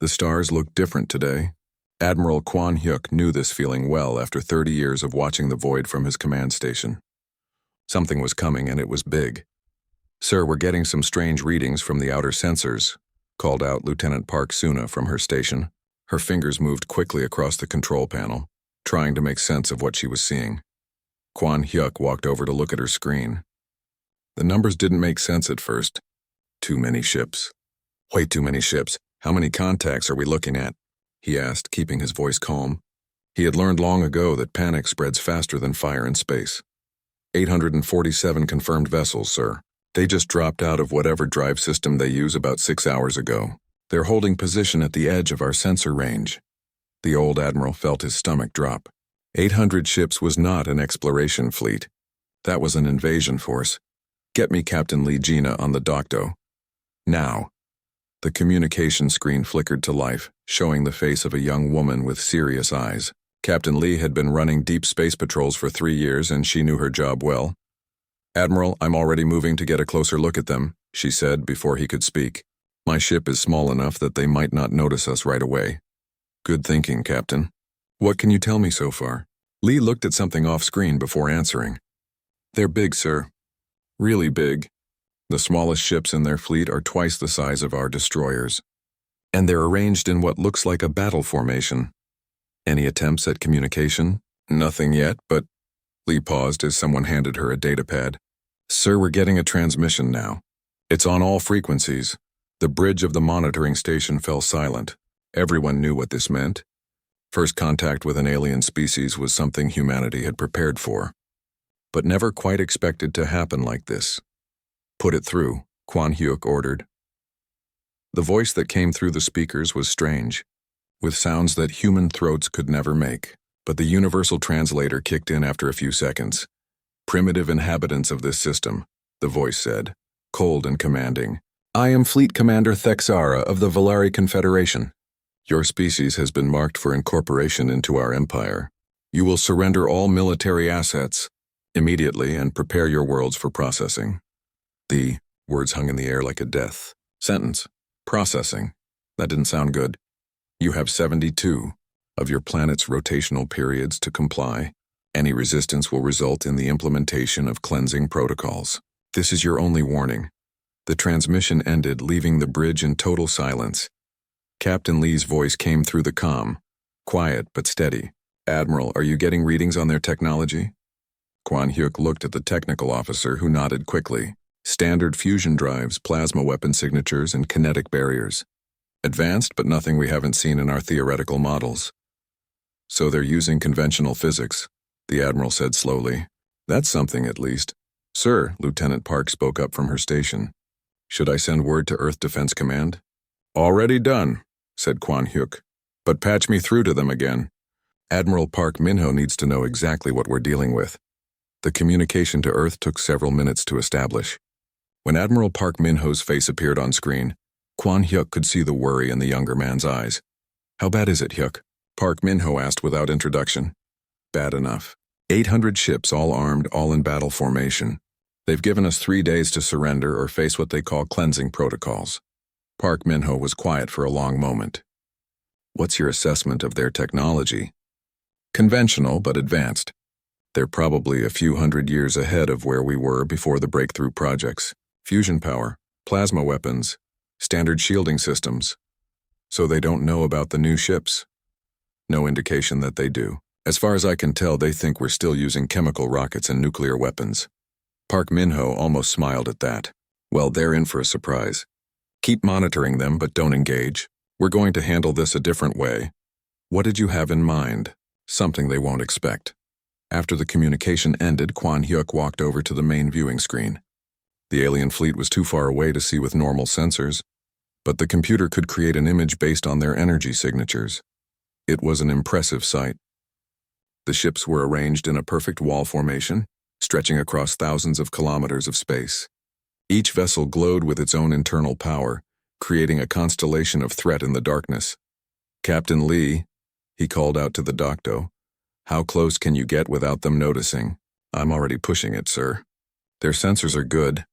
The stars looked different today. Admiral Kwan Hyuk knew this feeling well after 30 years of watching the void from his command station. Something was coming, and it was big. "Sir, we're getting some strange readings from the outer sensors," called out Lieutenant Park Suna from her station. Her fingers moved quickly across the control panel, trying to make sense of what she was seeing. Kwan Hyuk walked over to look at her screen. The numbers didn't make sense at first. Too many ships. Way too many ships. How many contacts are we looking at? He asked, keeping his voice calm. He had learned long ago that panic spreads faster than fire in space. 847 confirmed vessels, sir. They just dropped out of whatever drive system they use about 6 hours ago. They're holding position at the edge of our sensor range. The old admiral felt his stomach drop. 800 ships was not an exploration fleet. That was an invasion force. Get me Captain Lee Gina on the docto. Now. The communication screen flickered to life, showing the face of a young woman with serious eyes. Captain Lee had been running deep space patrols for 3 years, and she knew her job well. "Admiral, I'm already moving to get a closer look at them," she said before he could speak. "My ship is small enough that they might not notice us right away." "Good thinking, Captain. What can you tell me so far?" Lee looked at something off-screen before answering. "They're big, sir. Really big. The smallest ships in their fleet are twice the size of our destroyers. And they're arranged in what looks like a battle formation. Any attempts at communication? Nothing yet, but..." Lee paused as someone handed her a datapad. "Sir, we're getting a transmission now. It's on all frequencies." The bridge of the monitoring station fell silent. Everyone knew what this meant. First contact with an alien species was something humanity had prepared for, but never quite expected to happen like this. "Put it through," Kwan Hyuk ordered. The voice that came through the speakers was strange, with sounds that human throats could never make, but the universal translator kicked in after a few seconds. "Primitive inhabitants of this system," the voice said, cold and commanding. "I am Fleet Commander Thexara of the Valari Confederation. Your species has been marked for incorporation into our empire. You will surrender all military assets immediately and prepare your worlds for processing." The words hung in the air like a death sentence. Processing. That didn't sound good. "You have 72 of your planet's rotational periods to comply. Any resistance will result in the implementation of cleansing protocols. This is your only warning." The transmission ended, leaving the bridge in total silence. Captain Lee's voice came through the comm, quiet but steady. "Admiral, are you getting readings on their technology?" Kwan Hyuk looked at the technical officer, who nodded quickly. "Standard fusion drives, plasma weapon signatures, and kinetic barriers. Advanced, but nothing we haven't seen in our theoretical models." "So they're using conventional physics," the admiral said slowly. "That's something, at least." "Sir," Lieutenant Park spoke up from her station. "Should I send word to Earth Defense Command?" "Already done," said Kwan Hyuk. "But patch me through to them again. Admiral Park Minho needs to know exactly what we're dealing with." The communication to Earth took several minutes to establish. When Admiral Park Minho's face appeared on screen, Kwan Hyuk could see the worry in the younger man's eyes. "How bad is it, Hyuk?" Park Minho asked without introduction. "Bad enough. 800 ships, all armed, all in battle formation. They've given us 3 days to surrender or face what they call cleansing protocols." Park Minho was quiet for a long moment. "What's your assessment of their technology?" "Conventional, but advanced. They're probably a few hundred years ahead of where we were before the breakthrough projects. Fusion power, plasma weapons, standard shielding systems. So they don't know about the new ships?" "No indication that they do. As far as I can tell, they think we're still using chemical rockets and nuclear weapons." Park Minho almost smiled at that. "Well, they're in for a surprise. Keep monitoring them, but don't engage. We're going to handle this a different way." "What did you have in mind?" "Something they won't expect." After the communication ended, Kwan Hyuk walked over to the main viewing screen. The alien fleet was too far away to see with normal sensors, but the computer could create an image based on their energy signatures. It was an impressive sight. The ships were arranged in a perfect wall formation, stretching across thousands of kilometers of space. Each vessel glowed with its own internal power, creating a constellation of threat in the darkness. "Captain Lee," he called out to the docto, "how close can you get without them noticing?" "I'm already pushing it, sir. Their sensors are good,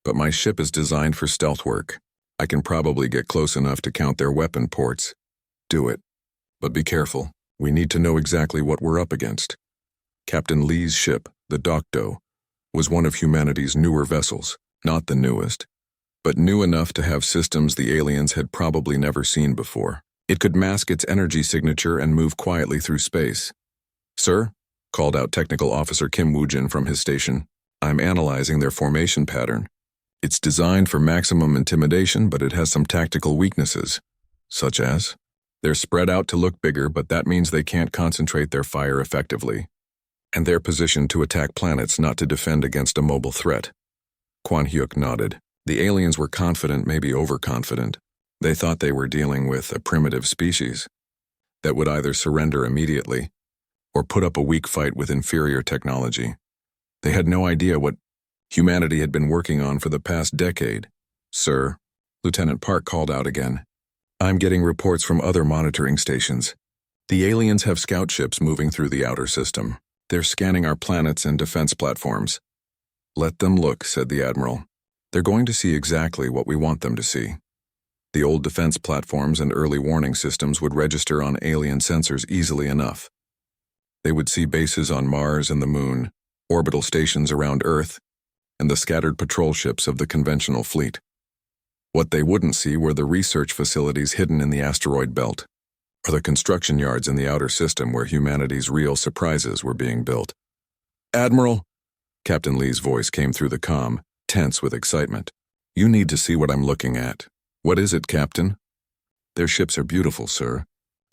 but my ship is designed for stealth work. I can probably get close enough to count their weapon ports. Do it. But be careful. We need to know exactly what we're up against. Captain Lee's ship, the Docto, was one of humanity's newer vessels, not the newest, but new enough to have systems the aliens had probably never seen before. It could mask its energy signature and move quietly through space. "Sir," called out Technical Officer Kim Woojin from his station, "I'm analyzing their formation pattern. It's designed for maximum intimidation, but it has some tactical weaknesses, such as they're spread out to look bigger, but that means they can't concentrate their fire effectively. And they're positioned to attack planets, not to defend against a mobile threat." Kwon Hyuk nodded. The aliens were confident, maybe overconfident. They thought they were dealing with a primitive species that would either surrender immediately or put up a weak fight with inferior technology. They had no idea what humanity had been working on for the past decade. "Sir," Lieutenant Park called out again, "I'm getting reports from other monitoring stations. The aliens have scout ships moving through the outer system. They're scanning our planets and defense platforms." "Let them look," said the Admiral. "They're going to see exactly what we want them to see." The old defense platforms and early warning systems would register on alien sensors easily enough. They would see bases on Mars and the Moon, orbital stations around Earth, and the scattered patrol ships of the conventional fleet. What they wouldn't see were the research facilities hidden in the asteroid belt, or the construction yards in the outer system where humanity's real surprises were being built. "Admiral," Captain Lee's voice came through the comm, tense with excitement. "You need to see what I'm looking at." "What is it, Captain?" "Their ships are beautiful, sir,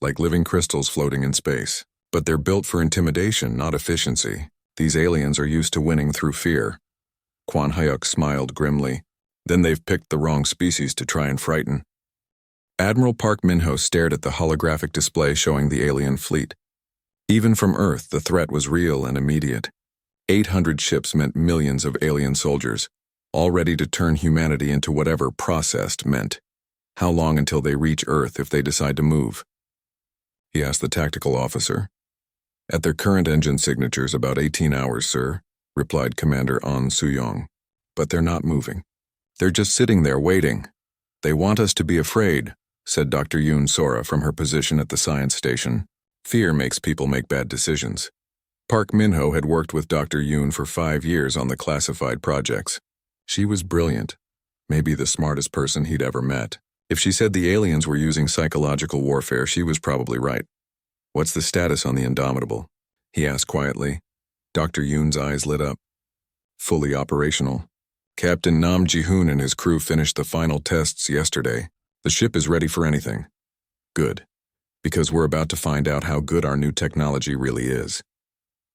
like living crystals floating in space. But they're built for intimidation, not efficiency. These aliens are used to winning through fear." Kwon Hyuk smiled grimly. "Then they've picked the wrong species to try and frighten." Admiral Park Min-ho stared at the holographic display showing the alien fleet. Even from Earth, the threat was real and immediate. 800 ships meant millions of alien soldiers, all ready to turn humanity into whatever processed meant. How long until they reach Earth if they decide to move? He asked the tactical officer. "At their current engine signatures, about 18 hours, sir," replied Commander An Soo-young. "But they're not moving. They're just sitting there waiting." "They want us to be afraid," said Dr. Yoon Sora from her position at the science station. "Fear makes people make bad decisions." Park Min-ho had worked with Dr. Yoon for 5 years on the classified projects. She was brilliant, maybe the smartest person he'd ever met. If she said the aliens were using psychological warfare, she was probably right. "What's the status on the Indomitable?" he asked quietly. Dr. Yoon's eyes lit up. "Fully operational. Captain Nam Ji-hoon and his crew finished the final tests yesterday. The ship is ready for anything." "Good, because we're about to find out how good our new technology really is."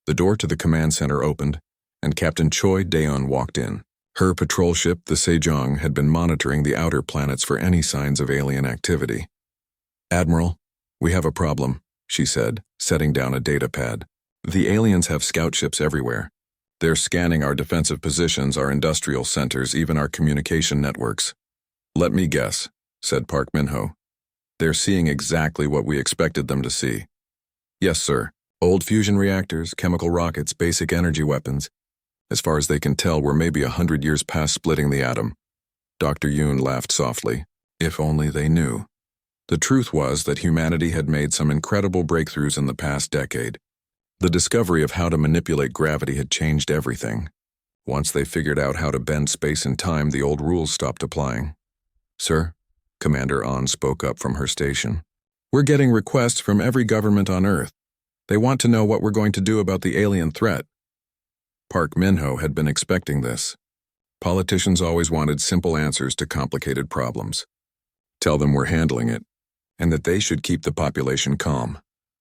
The door to the command center opened, and Captain Choi Daeon walked in. Her patrol ship, the Sejong, had been monitoring the outer planets for any signs of alien activity. "Admiral, we have a problem," she said, setting down a data pad. "The aliens have scout ships everywhere. They're scanning our defensive positions, our industrial centers, even our communication networks." "Let me guess," said Park Min-ho. "They're seeing exactly what we expected them to see." "Yes, sir. Old fusion reactors, chemical rockets, basic energy weapons. As far as they can tell, we're maybe 100 years past splitting the atom." Dr. Yoon laughed softly. If only they knew. The truth was that humanity had made some incredible breakthroughs in the past decade. The discovery of how to manipulate gravity had changed everything. Once they figured out how to bend space and time, the old rules stopped applying. "Sir," Commander An spoke up from her station, "we're getting requests from every government on Earth. They want to know what we're going to do about the alien threat." Park Min-ho had been expecting this. Politicians always wanted simple answers to complicated problems. Tell them we're handling it, and that they should keep the population calm.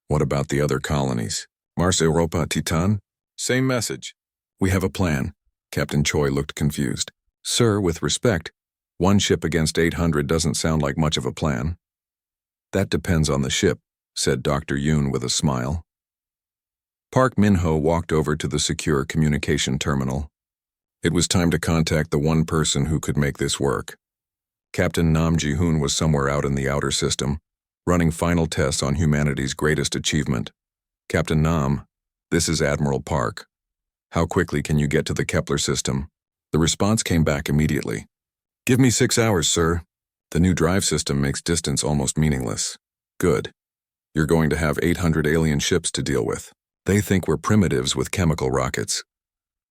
What about the other colonies? Mars, Europa, Titan? Same message. "We have a plan." Captain Choi looked confused. "Sir, with respect, one ship against 800 doesn't sound like much of a plan." "That depends on the ship," said Dr. Yoon with a smile. Park Min-ho walked over to the secure communication terminal. It was time to contact the one person who could make this work. Captain Nam Ji-hoon was somewhere out in the outer system, running final tests on humanity's greatest achievement. "Captain Nam, this is Admiral Park. How quickly can you get to the Kepler system?" The response came back immediately. "Give me 6 hours, sir." The new drive system makes distance almost meaningless. Good. You're going to have 800 alien ships to deal with. They think we're primitives with chemical rockets.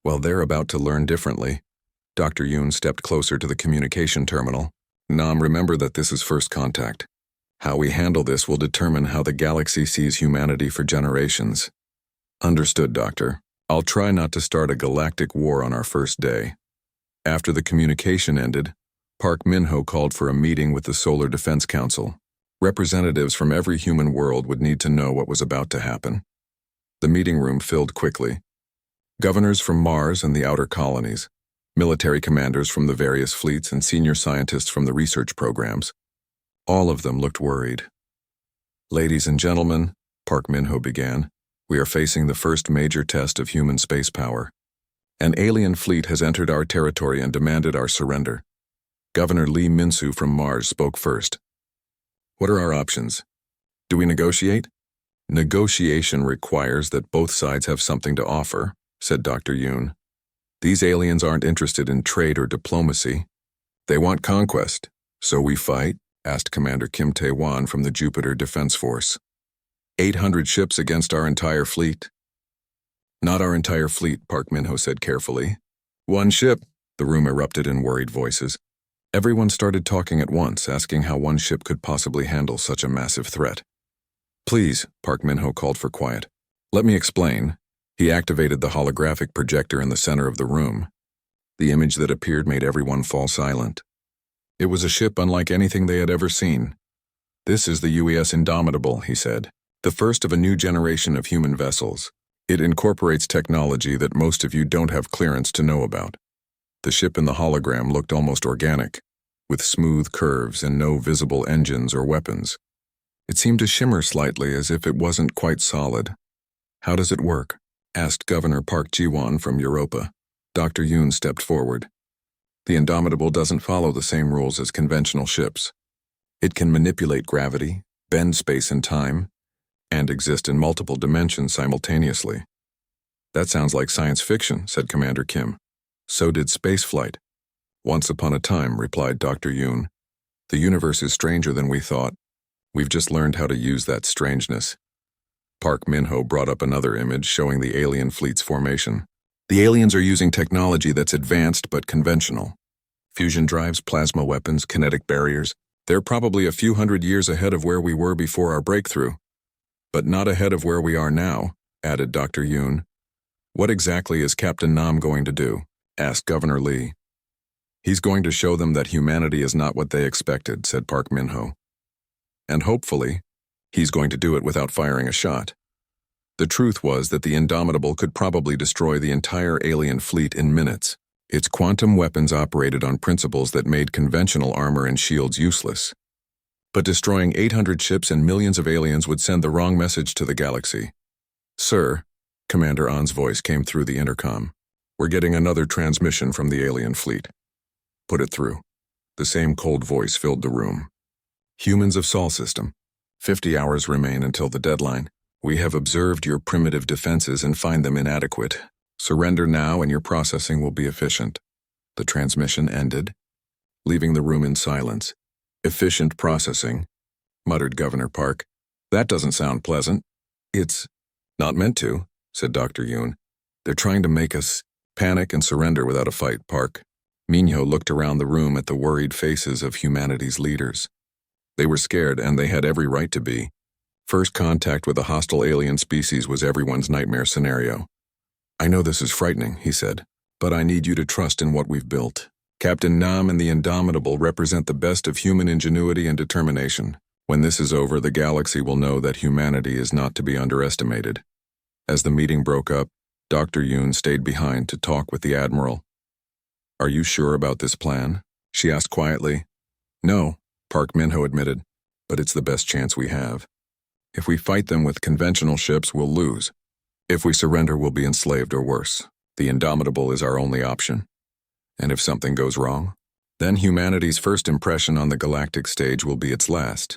Well, they're about to learn differently. Dr. Yoon stepped closer to the communication terminal. Nam, remember that this is first contact. How we handle this will determine how the galaxy sees humanity for generations. Understood, Doctor. I'll try not to start a galactic war on our first day. After the communication ended, Park Min-ho called for a meeting with the Solar Defense Council. Representatives from every human world would need to know what was about to happen. The meeting room filled quickly. Governors from Mars and the outer colonies, military commanders from the various fleets, and senior scientists from the research programs. All of them looked worried. Ladies and gentlemen, Park Min-ho began, we are facing the first major test of human space power. An alien fleet has entered our territory and demanded our surrender. Governor Lee Min-soo from Mars spoke first. What are our options? Do we negotiate? Negotiation requires that both sides have something to offer, said Dr. Yoon. These aliens aren't interested in trade or diplomacy. They want conquest. So we fight? Asked Commander Kim Tae-wan from the Jupiter Defense Force. 800 ships against our entire fleet? Not our entire fleet, Park Min-ho said carefully. One ship, the room erupted in worried voices. Everyone started talking at once, asking how one ship could possibly handle such a massive threat. Please, Park Min-ho called for quiet. Let me explain. He activated the holographic projector in the center of the room. The image that appeared made everyone fall silent. It was a ship unlike anything they had ever seen. This is the UES Indomitable, he said, the first of a new generation of human vessels. It incorporates technology that most of you don't have clearance to know about. The ship in the hologram looked almost organic, with smooth curves and no visible engines or weapons. It seemed to shimmer slightly as if it wasn't quite solid. How does it work? Asked Governor Park Ji-won from Europa. Dr. Yoon stepped forward. The Indomitable doesn't follow the same rules as conventional ships. It can manipulate gravity, bend space and time, and exist in multiple dimensions simultaneously. That sounds like science fiction, said Commander Kim. So did spaceflight. Once upon a time, replied Dr. Yoon. The universe is stranger than we thought. We've just learned how to use that strangeness. Park Min-ho brought up another image showing the alien fleet's formation. The aliens are using technology that's advanced but conventional. Fusion drives, plasma weapons, kinetic barriers. They're probably a few hundred years ahead of where we were before our breakthrough. But not ahead of where we are now, added Dr. Yoon. What exactly is Captain Nam going to do? Asked Governor Lee. He's going to show them that humanity is not what they expected, said Park Min-ho. And hopefully, he's going to do it without firing a shot. The truth was that the Indomitable could probably destroy the entire alien fleet in minutes. Its quantum weapons operated on principles that made conventional armor and shields useless. But destroying 800 ships and millions of aliens would send the wrong message to the galaxy. Sir, Commander An's voice came through the intercom. We're getting another transmission from the alien fleet. Put it through. The same cold voice filled the room. Humans of Sol System. 50 hours remain until the deadline. We have observed your primitive defenses and find them inadequate. Surrender now and your processing will be efficient. The transmission ended, leaving the room in silence. Efficient processing, muttered Governor Park. That doesn't sound pleasant. It's not meant to, said Dr. Yoon. They're trying to make us panic and surrender without a fight, Park. Minho looked around the room at the worried faces of humanity's leaders. They were scared, and they had every right to be. First contact with a hostile alien species was everyone's nightmare scenario. I know this is frightening, he said, but I need you to trust in what we've built. Captain Nam and the Indomitable represent the best of human ingenuity and determination. When this is over, the galaxy will know that humanity is not to be underestimated. As the meeting broke up, Dr. Yoon stayed behind to talk with the Admiral. Are you sure about this plan? She asked quietly. No, Park Min-ho admitted, but it's the best chance we have. If we fight them with conventional ships, we'll lose. If we surrender, we'll be enslaved or worse. The Indomitable is our only option. And if something goes wrong, then humanity's first impression on the galactic stage will be its last.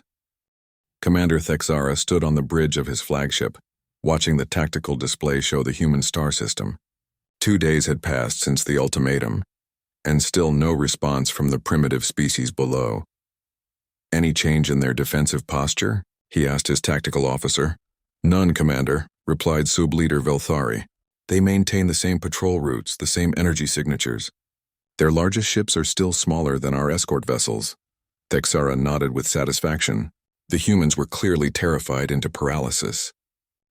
Commander Thexara stood on the bridge of his flagship, watching the tactical display show the human star system. 2 days had passed since the ultimatum, and still no response from the primitive species below. Any change in their defensive posture? He asked his tactical officer. None, Commander, replied Sub-Leader Velthari. They maintain the same patrol routes, the same energy signatures. Their largest ships are still smaller than our escort vessels. Thexara nodded with satisfaction. The humans were clearly terrified into paralysis.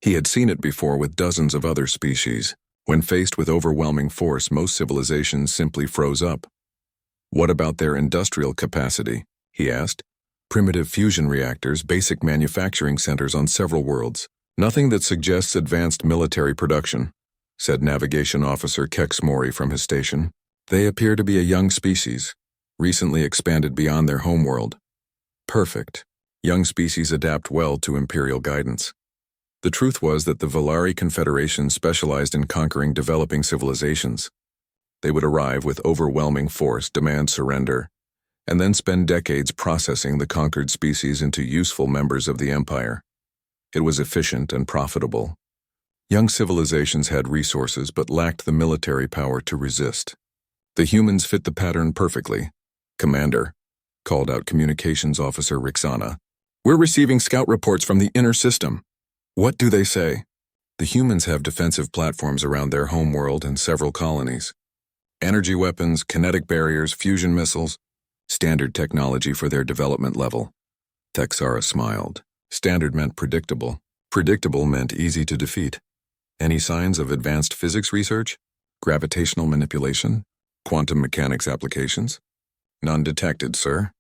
He had seen it before with dozens of other species. When faced with overwhelming force, most civilizations simply froze up. What about their industrial capacity? He asked. Primitive fusion reactors, basic manufacturing centers on several worlds. Nothing that suggests advanced military production, said Navigation Officer Kex Mori from his station. They appear to be a young species, recently expanded beyond their homeworld. Perfect. Young species adapt well to Imperial guidance. The truth was that the Valari Confederation specialized in conquering developing civilizations. They would arrive with overwhelming force, demand surrender, and then spend decades processing the conquered species into useful members of the Empire. It was efficient and profitable. Young civilizations had resources but lacked the military power to resist. The humans fit the pattern perfectly. Commander, called out Communications Officer Rixana. We're receiving scout reports from the inner system. What do they say? The humans have defensive platforms around their homeworld and several colonies. Energy weapons, kinetic barriers, fusion missiles, standard technology for their development level. Thexara smiled. Standard meant predictable. Predictable meant easy to defeat. Any signs of advanced physics research? Gravitational manipulation? Quantum mechanics applications? None detected, sir.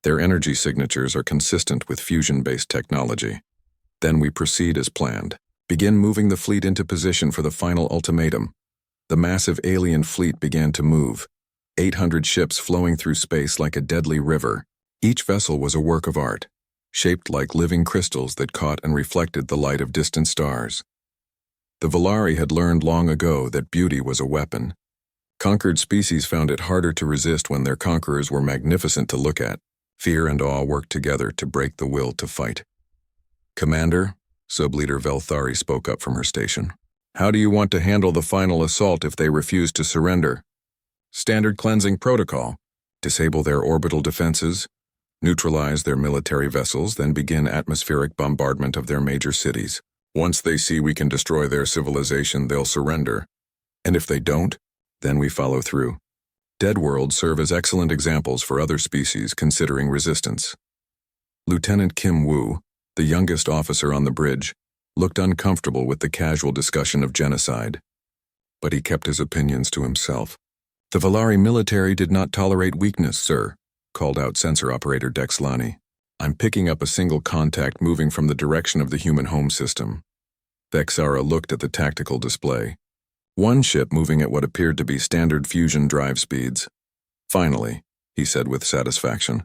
Their energy signatures are consistent with fusion-based technology. Then we proceed as planned. Begin moving the fleet into position for the final ultimatum. The massive alien fleet began to move. 800 ships flowing through space like a deadly river. Each vessel was a work of art, shaped like living crystals that caught and reflected the light of distant stars. The Valari had learned long ago that beauty was a weapon. Conquered species found it harder to resist when their conquerors were magnificent to look at. Fear and awe worked together to break the will to fight. Commander, Sub-Leader Velthari spoke up from her station. How do you want to handle the final assault if they refuse to surrender? Standard cleansing protocol. Disable their orbital defenses, neutralize their military vessels, then begin atmospheric bombardment of their major cities. Once they see we can destroy their civilization, they'll surrender. And if they don't, then we follow through. Dead worlds serve as excellent examples for other species considering resistance. Lieutenant Kim Woo, the youngest officer on the bridge, looked uncomfortable with the casual discussion of genocide. But he kept his opinions to himself. The Valari military did not tolerate weakness, sir, called out sensor operator Dexlani. I'm picking up a single contact moving from the direction of the human home system. Thexara looked at the tactical display. One ship moving at what appeared to be standard fusion drive speeds. Finally, he said with satisfaction.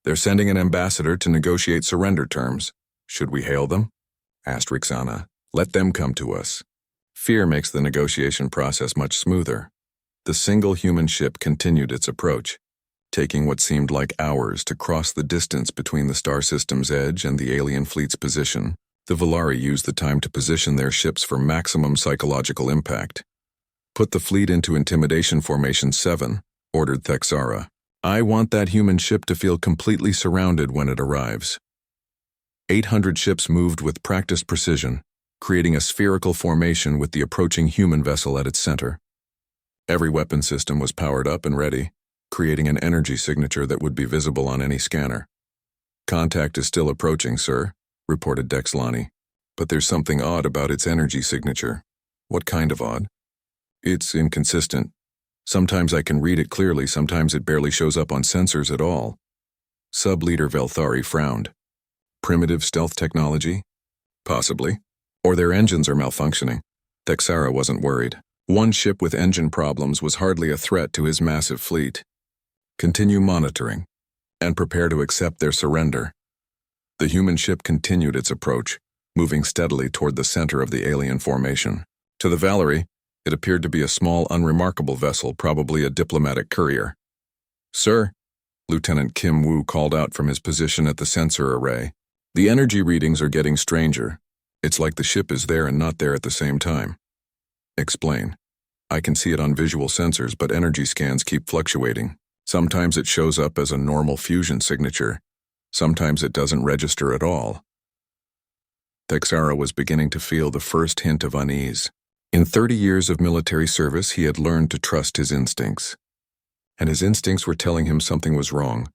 They're sending an ambassador to negotiate surrender terms. Should we hail them? Asked Rixana. Let them come to us. Fear makes the negotiation process much smoother. The single human ship continued its approach, taking what seemed like hours to cross the distance between the star system's edge and the alien fleet's position. The Valari used the time to position their ships for maximum psychological impact. Put the fleet into Intimidation Formation 7, ordered Thexara. I want that human ship to feel completely surrounded when it arrives. 800 ships moved with practiced precision, creating a spherical formation with the approaching human vessel at its center. Every weapon system was powered up and ready, creating an energy signature that would be visible on any scanner. Contact is still approaching, sir, reported Dexlani. But there's something odd about its energy signature. What kind of odd? It's inconsistent. Sometimes I can read it clearly, sometimes it barely shows up on sensors at all. Sub-Leader Velthari frowned. Primitive stealth technology? Possibly. Or their engines are malfunctioning. Thexara wasn't worried. One ship with engine problems was hardly a threat to his massive fleet. Continue monitoring, and prepare to accept their surrender. The human ship continued its approach, moving steadily toward the center of the alien formation. To the Valari, it appeared to be a small, unremarkable vessel, probably a diplomatic courier. Sir, Lieutenant Kim Woo called out from his position at the sensor array. The energy readings are getting stranger. It's like the ship is there and not there at the same time. Explain. I can see it on visual sensors, but energy scans keep fluctuating. Sometimes it shows up as a normal fusion signature, Sometimes it doesn't register at all. Texara was beginning to feel the first hint of unease. In 30 years of military service, he had learned to trust his instincts. And his instincts were telling him something was wrong.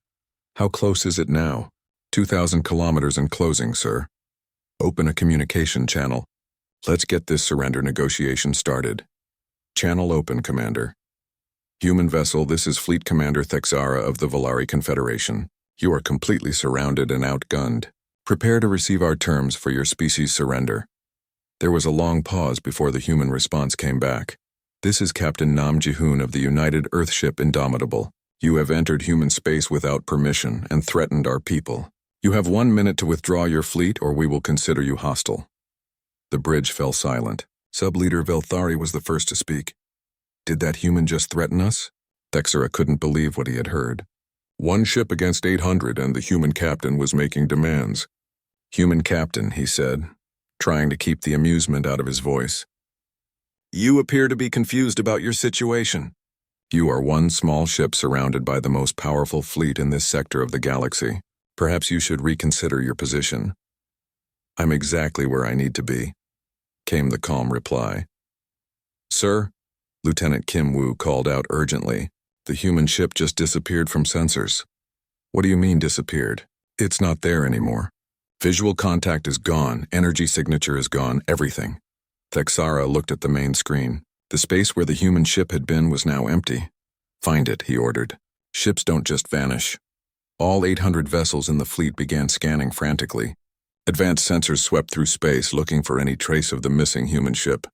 How close is it now? 2,000 kilometers and closing, sir. Open a communication channel. Let's get this surrender negotiation started. Channel open, Commander. Human vessel, this is Fleet Commander Texara of the Valari Confederation. You are completely surrounded and outgunned. Prepare to receive our terms for your species surrender. There was a long pause before the human response came back. This is Captain Nam Jihoon of the United Earthship Indomitable. You have entered human space without permission and threatened our people. You have 1 minute to withdraw your fleet or we will consider you hostile. The bridge fell silent. Sub-Leader Velthari was the first to speak. Did that human just threaten us? Texara couldn't believe what he had heard. 1 ship against 800 and the human captain was making demands. Human captain, he said, trying to keep the amusement out of his voice. You appear to be confused about your situation. You are 1 small ship surrounded by the most powerful fleet in this sector of the galaxy. Perhaps you should reconsider your position. I'm exactly where I need to be, came the calm reply. Sir, Lieutenant Kim Woo called out urgently. The human ship just disappeared from sensors. What do you mean disappeared? It's not there anymore. Visual contact is gone, energy signature is gone, everything. Texara looked at the main screen. The space where the human ship had been was now empty. Find it, he ordered. Ships don't just vanish. All 800 vessels in the fleet began scanning frantically. Advanced sensors swept through space looking for any trace of the missing human ship.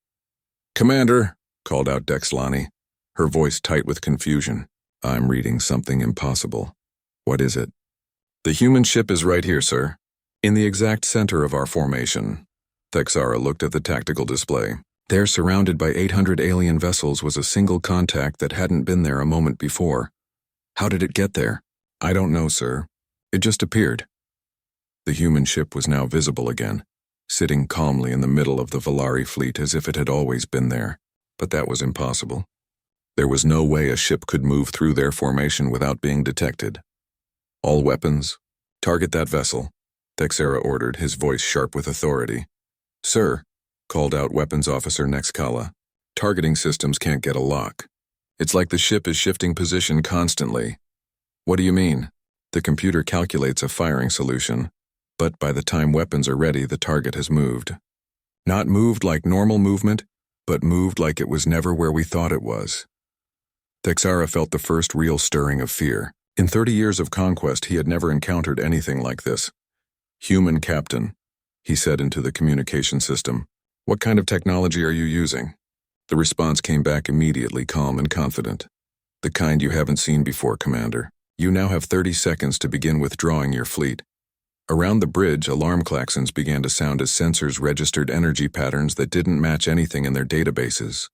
Commander, called out Dexlani, her voice tight with confusion. I'm reading something impossible. What is it? The human ship is right here, sir. In the exact center of our formation. Texara looked at the tactical display. There, surrounded by 800 alien vessels, was a single contact that hadn't been there a moment before. How did it get there? I don't know, sir. It just appeared. The human ship was now visible again, sitting calmly in the middle of the Valari fleet as if it had always been there. But that was impossible. There was no way a ship could move through their formation without being detected. All weapons, target that vessel, Texara ordered, his voice sharp with authority. Sir, called out Weapons Officer Nexkala, targeting systems can't get a lock. It's like the ship is shifting position constantly. What do you mean? The computer calculates a firing solution, but by the time weapons are ready, the target has moved. Not moved like normal movement, but moved like it was never where we thought it was. Texara felt the first real stirring of fear. In 30 years of conquest, he had never encountered anything like this. Human captain, he said into the communication system. What kind of technology are you using? The response came back immediately, calm and confident. The kind you haven't seen before, Commander. You now have 30 seconds to begin withdrawing your fleet. Around the bridge, alarm klaxons began to sound as sensors registered energy patterns that didn't match anything in their databases.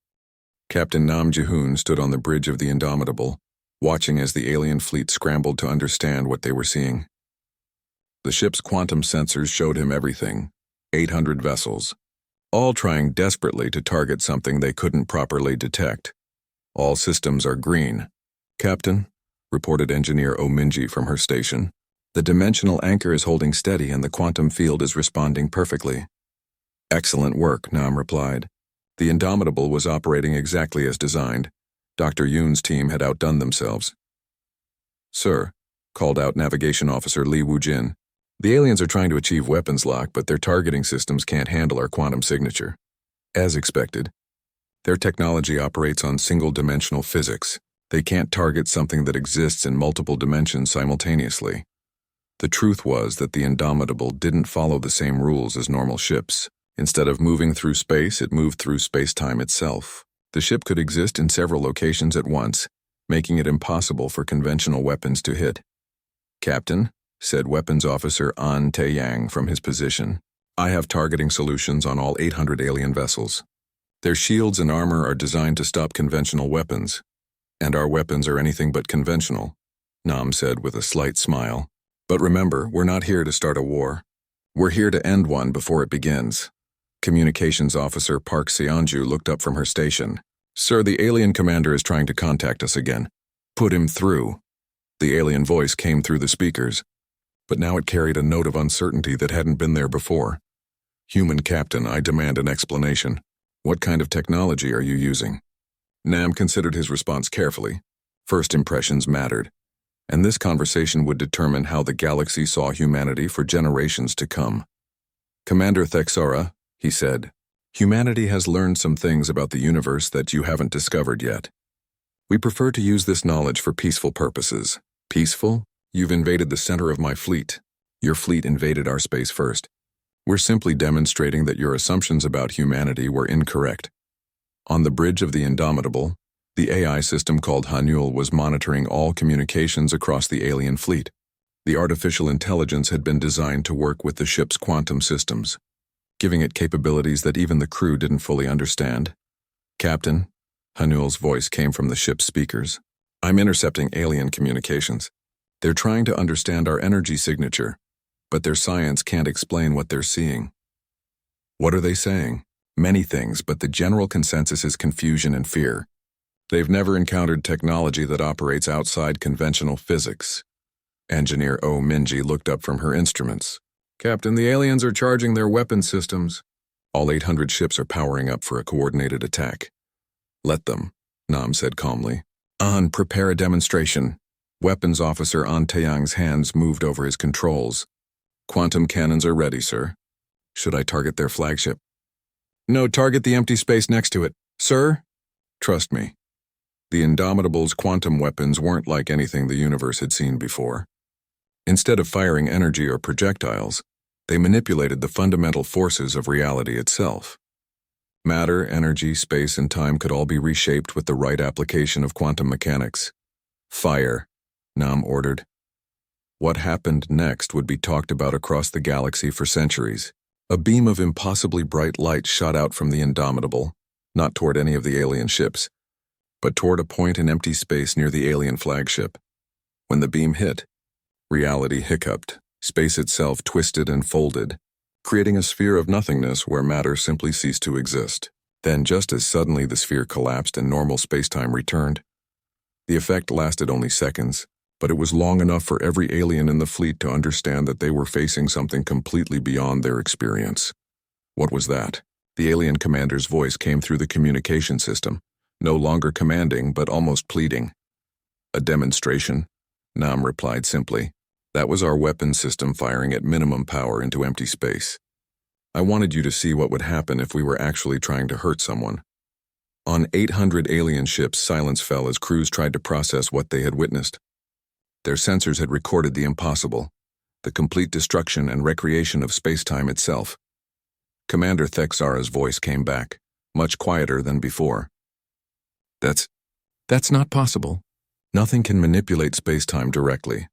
Captain Nam Jihoon stood on the bridge of the Indomitable, watching as the alien fleet scrambled to understand what they were seeing. The ship's quantum sensors showed him everything. 800 vessels, all trying desperately to target something they couldn't properly detect. All systems are green. Captain, reported Engineer Ominji from her station. The dimensional anchor is holding steady and the quantum field is responding perfectly. Excellent work, Nam replied. The Indomitable was operating exactly as designed. Dr. Yoon's team had outdone themselves. Sir, called out Navigation Officer Lee Woo-jin, the aliens are trying to achieve weapons lock, but their targeting systems can't handle our quantum signature. As expected. Their technology operates on single-dimensional physics. They can't target something that exists in multiple dimensions simultaneously. The truth was that the Indomitable didn't follow the same rules as normal ships. Instead of moving through space, it moved through space-time itself. The ship could exist in several locations at once, making it impossible for conventional weapons to hit. Captain, said Weapons Officer An Taeyang from his position, I have targeting solutions on all 800 alien vessels. Their shields and armor are designed to stop conventional weapons. And our weapons are anything but conventional, Nam said with a slight smile. But remember, we're not here to start a war. We're here to end one before it begins. Communications Officer Park Seonju looked up from her station. Sir, the alien commander is trying to contact us again. Put him through. The alien voice came through the speakers. but now it carried a note of uncertainty that hadn't been there before. "Human Captain, I demand an explanation. What kind of technology are you using?" Nam considered his response carefully. First impressions mattered, and this conversation would determine how the galaxy saw humanity for generations to come. "Commander Thexara," he said, "humanity has learned some things about the universe that you haven't discovered yet. We prefer to use this knowledge for peaceful purposes." "Peaceful? You've invaded the center of my fleet. Your fleet invaded our space first. We're simply demonstrating that your assumptions about humanity were incorrect." On the bridge of the Indomitable, the AI system called Hanul was monitoring all communications across the alien fleet. The artificial intelligence had been designed to work with the ship's quantum systems, giving it capabilities that even the crew didn't fully understand. "Captain," Hanul's voice came from the ship's speakers, "I'm intercepting alien communications. They're trying to understand our energy signature, but their science can't explain what they're seeing." "What are they saying?" "Many things, but the general consensus is confusion and fear. They've never encountered technology that operates outside conventional physics." Engineer O. Minji looked up from her instruments. "Captain, the aliens are charging their weapon systems. All 800 ships are powering up for a coordinated attack." "Let them," Nam said calmly. "An, prepare a demonstration." Weapons Officer An Taeyang's hands moved over his controls. "Quantum cannons are ready, sir." "Should I target their flagship?" "No, target the empty space next to it, sir." "Trust me." The Indomitable's quantum weapons weren't like anything the universe had seen before. Instead of firing energy or projectiles, they manipulated the fundamental forces of reality itself. Matter, energy, space, and time could all be reshaped with the right application of quantum mechanics. "Fire," Nam ordered. What happened next would be talked about across the galaxy for centuries. A beam of impossibly bright light shot out from the Indomitable, not toward any of the alien ships, but toward a point in empty space near the alien flagship. When the beam hit, reality hiccuped. Space itself twisted and folded, creating a sphere of nothingness where matter simply ceased to exist. Then, just as suddenly, the sphere collapsed and normal spacetime returned. The effect lasted only seconds, but it was long enough for every alien in the fleet to understand that they were facing something completely beyond their experience. What was that? The alien commander's voice came through the communication system, no longer commanding but almost pleading. "A demonstration," Nam replied simply. "That was our weapon system firing at minimum power into empty space. I wanted you to see what would happen if we were actually trying to hurt someone." On 800 alien ships, silence fell as crews tried to process what they had witnessed. Their sensors had recorded the impossible, the complete destruction and recreation of spacetime itself. Commander Thexara's voice came back, much quieter than before. That's not possible. Nothing can manipulate spacetime directly.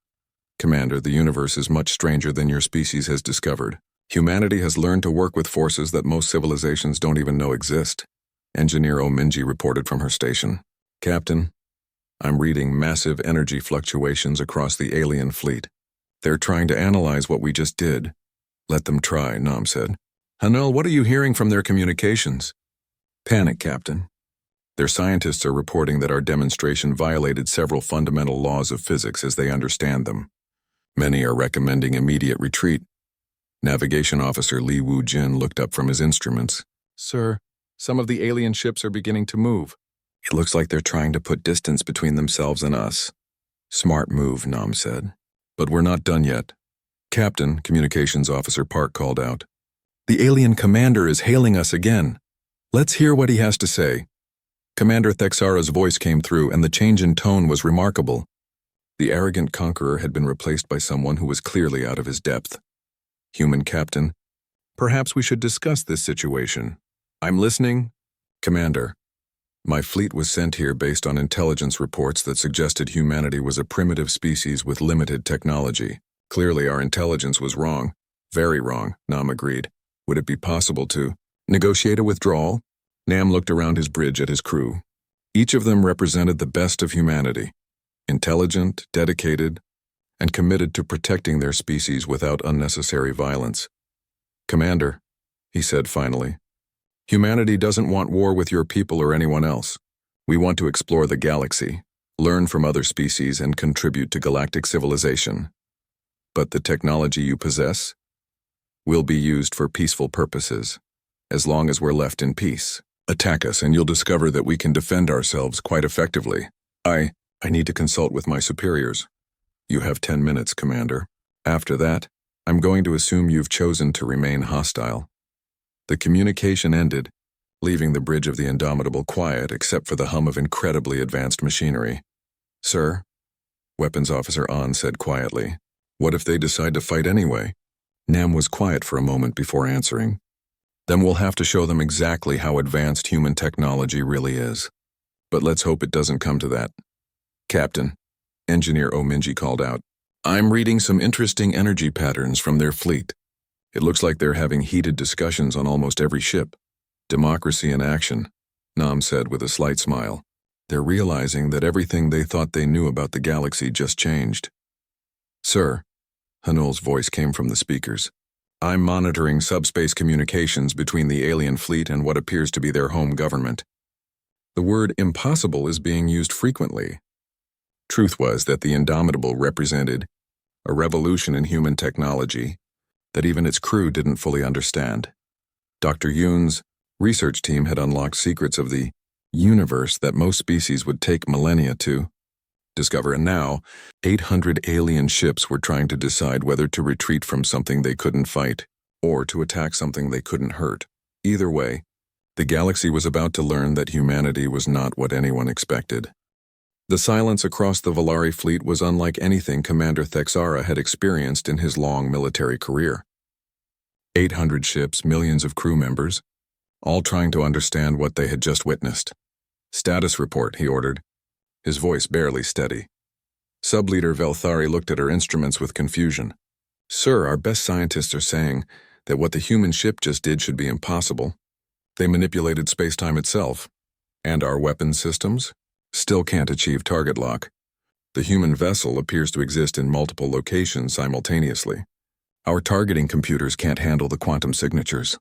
Commander, the universe is much stranger than your species has discovered. Humanity has learned to work with forces that most civilizations don't even know exist." Engineer Ominji reported from her station. "Captain, I'm reading massive energy fluctuations across the alien fleet. They're trying to analyze what we just did." "Let them try," Nam said. "Hanul, what are you hearing from their communications?" "Panic, Captain. Their scientists are reporting that our demonstration violated several fundamental laws of physics as they understand them. Many are recommending immediate retreat." Navigation Officer Li Wu-jin looked up from his instruments. "Sir, some of the alien ships are beginning to move." "It looks like they're trying to put distance between themselves and us." "Smart move," Nam said. "But we're not done yet." "Captain," Communications Officer Park called out. "The alien commander is hailing us again. Let's hear what he has to say." Commander Thexara's voice came through, and the change in tone was remarkable. The arrogant conqueror had been replaced by someone who was clearly out of his depth. "Human Captain, perhaps we should discuss this situation." "I'm listening." "Commander, my fleet was sent here based on intelligence reports that suggested humanity was a primitive species with limited technology. Clearly our intelligence was wrong. Very wrong," Nam agreed. "Would it be possible to negotiate a withdrawal?" Nam looked around his bridge at his crew. Each of them represented the best of humanity, intelligent, dedicated, and committed to protecting their species without unnecessary violence. "Commander," he said finally, "humanity doesn't want war with your people or anyone else. We want to explore the galaxy, learn from other species, and contribute to galactic civilization." But the technology you possess will be used for peaceful purposes, as long as we're left in peace. Attack us and you'll discover that we can defend ourselves quite effectively. I need to consult with my superiors. You have 10 minutes, Commander. After that, I'm going to assume you've chosen to remain hostile. The communication ended, leaving the bridge of the Indomitable quiet except for the hum of incredibly advanced machinery. Sir, Weapons Officer An said quietly. What if they decide to fight anyway? Nam was quiet for a moment before answering. Then we'll have to show them exactly how advanced human technology really is. But let's hope it doesn't come to that. Captain, Engineer Ominji called out. I'm reading some interesting energy patterns from their fleet. It looks like they're having heated discussions on almost every ship. Democracy in action, Nam said with a slight smile. They're realizing that everything they thought they knew about the galaxy just changed. Sir, Hanul's voice came from the speakers. I'm monitoring subspace communications between the alien fleet and what appears to be their home government. The word impossible is being used frequently. Truth was that the Indomitable represented a revolution in human technology that even its crew didn't fully understand. Dr. Yoon's research team had unlocked secrets of the universe that most species would take millennia to discover, and now 800 alien ships were trying to decide whether to retreat from something they couldn't fight or to attack something they couldn't hurt. Either way, the galaxy was about to learn that humanity was not what anyone expected. The silence across the Valari fleet was unlike anything Commander Thexara had experienced in his long military career. 800 ships, millions of crew members, all trying to understand what they had just witnessed. Status report, he ordered, his voice barely steady. Subleader Velthari looked at her instruments with confusion. Sir, our best scientists are saying that what the human ship just did should be impossible. They manipulated space-time itself, and our weapons systems still can't achieve target lock. The human vessel appears to exist in multiple locations simultaneously. Our targeting computers can't handle the quantum signatures.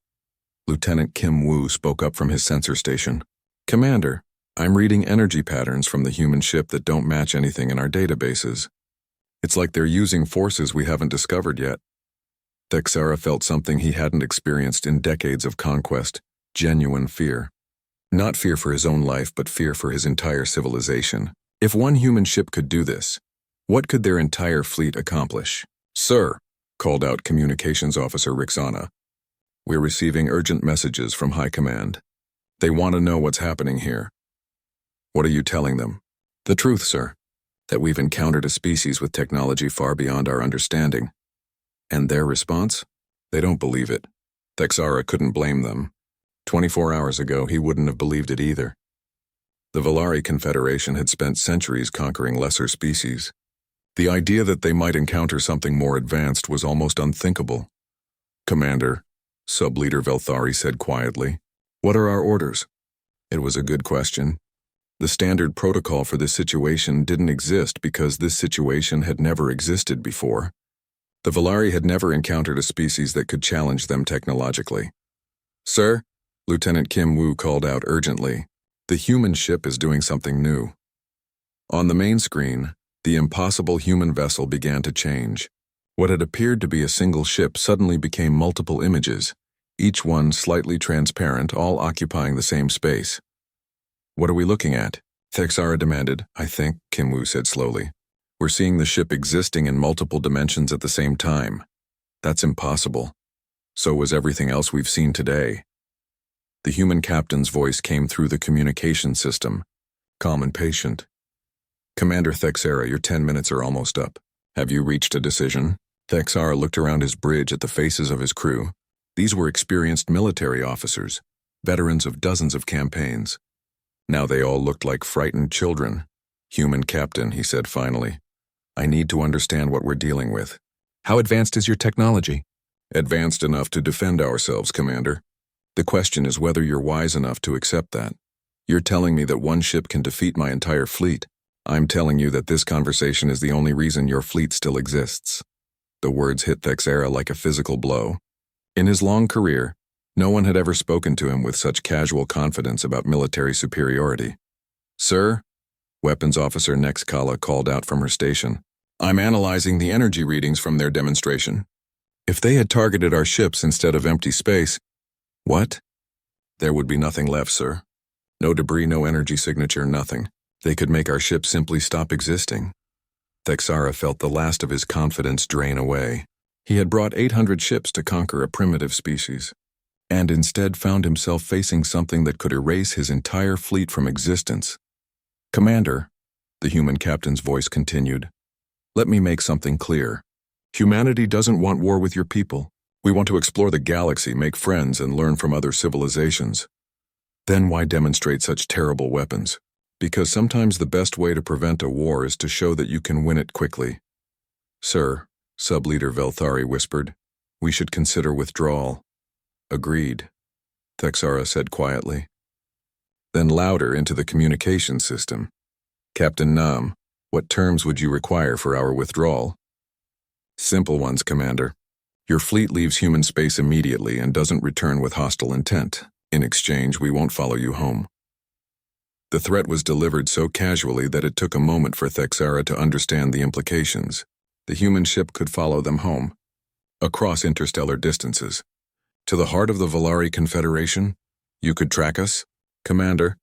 Lieutenant Kim Woo spoke up from his sensor station. Commander, I'm reading energy patterns from the human ship that don't match anything in our databases. It's like they're using forces we haven't discovered yet. Thexara felt something he hadn't experienced in decades of conquest, genuine fear. Not fear for his own life, but fear for his entire civilization. If one human ship could do this, what could their entire fleet accomplish? Sir, called out Communications Officer Rixana. We're receiving urgent messages from High Command. They want to know what's happening here. What are you telling them? The truth, sir. That we've encountered a species with technology far beyond our understanding. And their response? They don't believe it. Thexara couldn't blame them. 24 hours ago, he wouldn't have believed it either. The Valari Confederation had spent centuries conquering lesser species. The idea that they might encounter something more advanced was almost unthinkable. Commander, Subleader Velthari said quietly, what are our orders? It was a good question. The standard protocol for this situation didn't exist because this situation had never existed before. The Valari had never encountered a species that could challenge them technologically. Sir, Lieutenant Kim Woo called out urgently, the human ship is doing something new. On the main screen, the impossible human vessel began to change. What had appeared to be a single ship suddenly became multiple images, each one slightly transparent, all occupying the same space. What are we looking at? Thexara demanded. I think, Kim Woo said slowly. We're seeing the ship existing in multiple dimensions at the same time. That's impossible. So was everything else we've seen today. The human captain's voice came through the communication system, calm and patient. Commander Thexara, your 10 minutes are almost up. Have you reached a decision? Thexara looked around his bridge at the faces of his crew. These were experienced military officers, veterans of dozens of campaigns. Now they all looked like frightened children. Human captain, he said finally. I need to understand what we're dealing with. How advanced is your technology? Advanced enough to defend ourselves, Commander. The question is whether you're wise enough to accept that. You're telling me that one ship can defeat my entire fleet. I'm telling you that this conversation is the only reason your fleet still exists. The words hit Thexara like a physical blow. In his long career, no one had ever spoken to him with such casual confidence about military superiority. Sir, Weapons Officer Nexkala called out from her station. I'm analyzing the energy readings from their demonstration. If they had targeted our ships instead of empty space, what? There would be nothing left, sir. No debris, no energy signature, nothing. They could make our ship simply stop existing. Thexara felt the last of his confidence drain away. He had brought 800 ships to conquer a primitive species, and instead found himself facing something that could erase his entire fleet from existence. Commander, the human captain's voice continued, let me make something clear. Humanity doesn't want war with your people. We want to explore the galaxy, make friends, and learn from other civilizations. Then why demonstrate such terrible weapons? Because sometimes the best way to prevent a war is to show that you can win it quickly. Sir, Sub-Leader Velthari whispered, we should consider withdrawal. Agreed, Thexara said quietly. Then louder into the communication system. Captain Nam, what terms would you require for our withdrawal? Simple ones, Commander. Your fleet leaves human space immediately and doesn't return with hostile intent. In exchange, we won't follow you home. The threat was delivered so casually that it took a moment for Thexara to understand the implications. The human ship could follow them home, across interstellar distances. To the heart of the Volari Confederation? You could track us? Commander,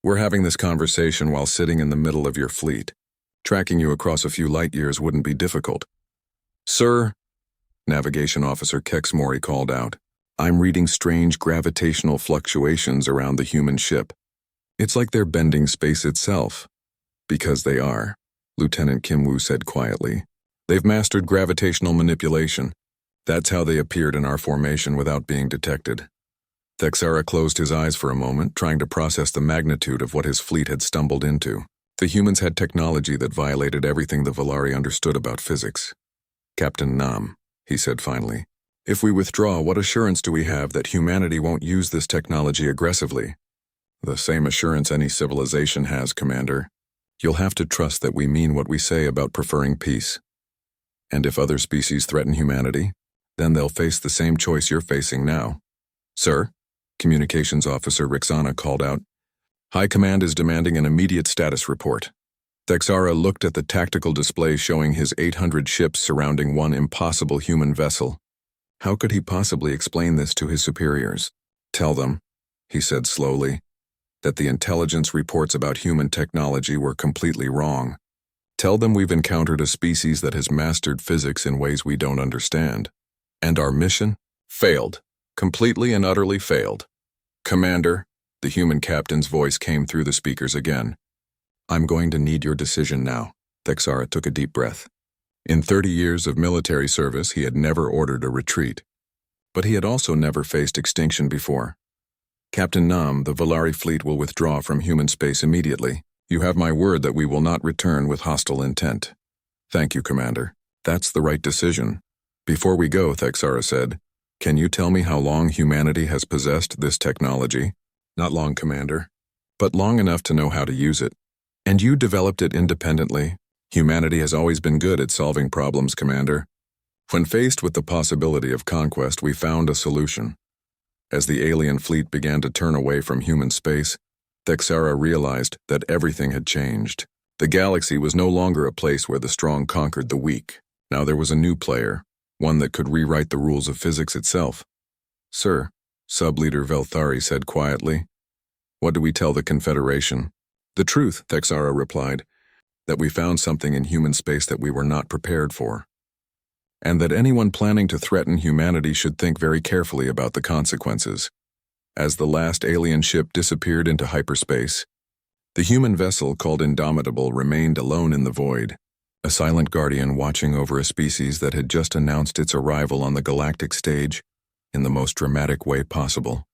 we're having this conversation while sitting in the middle of your fleet. Tracking you across a few light years wouldn't be difficult. Sir, Navigation Officer Kex Mori called out, I'm reading strange gravitational fluctuations around the human ship. It's like they're bending space itself. Because they are, Lieutenant Kim Woo said quietly. They've mastered gravitational manipulation. That's how they appeared in our formation without being detected. Thexara closed his eyes for a moment, trying to process the magnitude of what his fleet had stumbled into. The humans had technology that violated everything the Volari understood about physics. Captain Nam, he said finally, if we withdraw, what assurance do we have that humanity won't use this technology aggressively? The same assurance any civilization has, Commander. You'll have to trust that we mean what we say about preferring peace. And if other species threaten humanity, then they'll face the same choice you're facing now. Sir, Communications Officer Rixana called out, High Command is demanding an immediate status report. Thexara looked at the tactical display showing his 800 ships surrounding one impossible human vessel. How could he possibly explain this to his superiors? Tell them, he said slowly, that the intelligence reports about human technology were completely wrong. Tell them we've encountered a species that has mastered physics in ways we don't understand. And our mission? Failed. Completely and utterly failed. Commander, the human captain's voice came through the speakers again. I'm going to need your decision now. Thexara took a deep breath. In 30 years of military service, he had never ordered a retreat. But he had also never faced extinction before. Captain Nam, the Volari fleet will withdraw from human space immediately. You have my word that we will not return with hostile intent. Thank you, Commander. That's the right decision. Before we go, Thexara said, can you tell me how long humanity has possessed this technology? Not long, Commander, but long enough to know how to use it. And you developed it independently. Humanity has always been good at solving problems, Commander. When faced with the possibility of conquest, we found a solution. As the alien fleet began to turn away from human space, Thexara realized that everything had changed. The galaxy was no longer a place where the strong conquered the weak. Now there was a new player, one that could rewrite the rules of physics itself. Sir, Sub-Leader Velthari said quietly, what do we tell the Confederation? The truth, Thexara replied, that we found something in human space that we were not prepared for. And that anyone planning to threaten humanity should think very carefully about the consequences. As the last alien ship disappeared into hyperspace, the human vessel called Indomitable remained alone in the void, a silent guardian watching over a species that had just announced its arrival on the galactic stage in the most dramatic way possible.